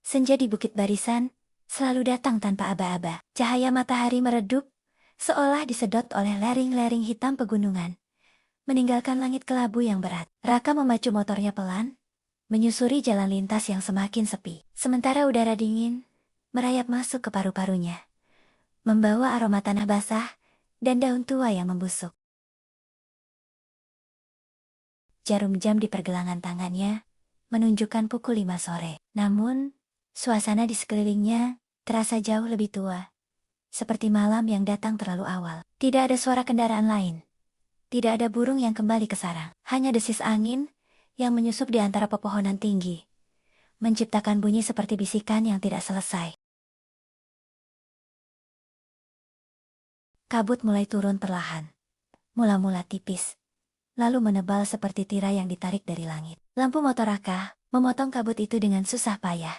Senja di Bukit Barisan selalu datang tanpa aba-aba. Cahaya matahari meredup, seolah disedot oleh lereng-lereng hitam pegunungan, meninggalkan langit kelabu yang berat. Raka memacu motornya pelan, menyusuri jalan lintas yang semakin sepi. Sementara udara dingin merayap masuk ke paru-parunya, membawa aroma tanah basah dan daun tua yang membusuk. Jarum jam di pergelangan tangannya menunjukkan pukul 5 sore. Namun, suasana di sekelilingnya terasa jauh lebih tua, seperti malam yang datang terlalu awal. Tidak ada suara kendaraan lain. Tidak ada burung yang kembali ke sarang. Hanya desis angin yang menyusup di antara pepohonan tinggi, menciptakan bunyi seperti bisikan yang tidak selesai. Kabut mulai turun perlahan. Mula-mula tipis, lalu menebal seperti tirai yang ditarik dari langit. Lampu motor Raka memotong kabut itu dengan susah payah,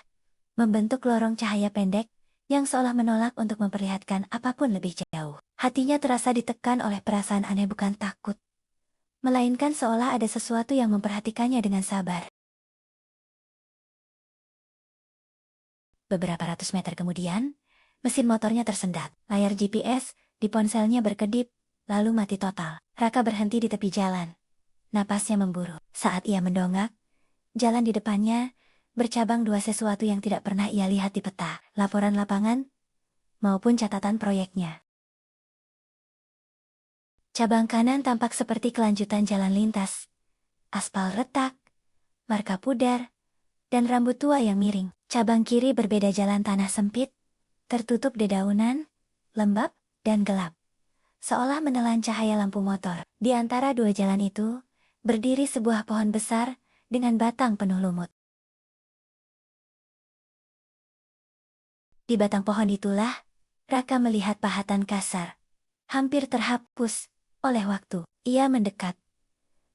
membentuk lorong cahaya pendek yang seolah menolak untuk memperlihatkan apapun lebih jauh. Hatinya terasa ditekan oleh perasaan aneh, bukan takut, melainkan seolah ada sesuatu yang memperhatikannya dengan sabar. Beberapa ratus meter kemudian, mesin motornya tersendat. Layar GPS di ponselnya berkedip, lalu mati total. Raka berhenti di tepi jalan. Napasnya memburu. Saat ia mendongak, jalan di depannya bercabang dua sesuatu yang tidak pernah ia lihat di peta, laporan lapangan maupun catatan proyeknya. Cabang kanan tampak seperti kelanjutan jalan lintas. Aspal retak, marka pudar, dan rambut tua yang miring. Cabang kiri berbeda, jalan tanah sempit, tertutup dedaunan, lembab, dan gelap, seolah menelan cahaya lampu motor. Di antara dua jalan itu, berdiri sebuah pohon besar dengan batang penuh lumut. Di batang pohon itulah, Raka melihat pahatan kasar, hampir terhapus oleh waktu. Ia mendekat,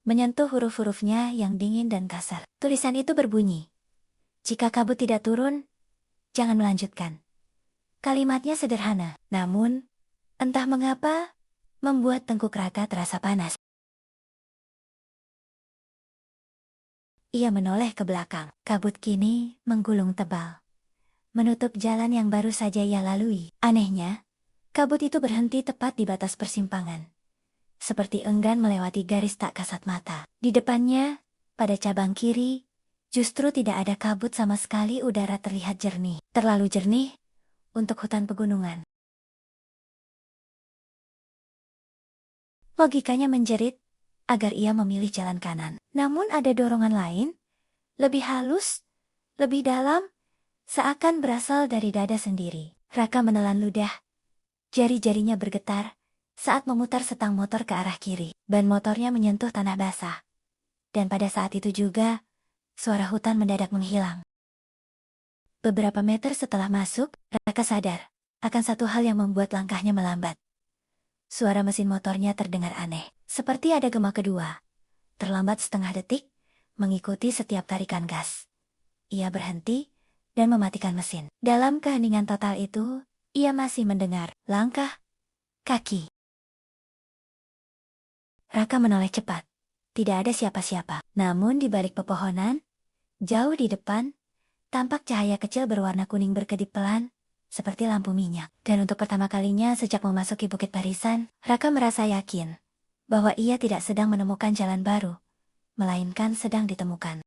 menyentuh huruf-hurufnya yang dingin dan kasar. Tulisan itu berbunyi, "Jika kabut tidak turun, jangan melanjutkan." Kalimatnya sederhana, namun entah mengapa membuat tengkuk Raka terasa panas. Ia menoleh ke belakang. Kabut kini menggulung tebal, menutup jalan yang baru saja ia lalui. Anehnya, kabut itu berhenti tepat di batas persimpangan, seperti enggan melewati garis tak kasat mata. Di depannya, pada cabang kiri, justru tidak ada kabut sama sekali. Udara terlihat jernih, terlalu jernih untuk hutan pegunungan. Logikanya menjerit agar ia memilih jalan kanan. Namun ada dorongan lain, lebih halus, lebih dalam, seakan berasal dari dada sendiri. Raka menelan ludah. Jari-jarinya bergetar saat memutar setang motor ke arah kiri. Ban motornya menyentuh tanah basah. Dan pada saat itu juga, suara hutan mendadak menghilang. Beberapa meter setelah masuk, Raka sadar akan satu hal yang membuat langkahnya melambat. Suara mesin motornya terdengar aneh, seperti ada gema kedua, terlambat setengah detik, mengikuti setiap tarikan gas. Ia berhenti dan mematikan mesin. Dalam keheningan total itu, ia masih mendengar langkah kaki. Raka menoleh cepat. Tidak ada siapa-siapa. Namun di balik pepohonan, jauh di depan, tampak cahaya kecil berwarna kuning berkedip pelan, seperti lampu minyak. Dan untuk pertama kalinya sejak memasuki Bukit Barisan, Raka merasa yakin bahwa ia tidak sedang menemukan jalan baru, melainkan sedang ditemukan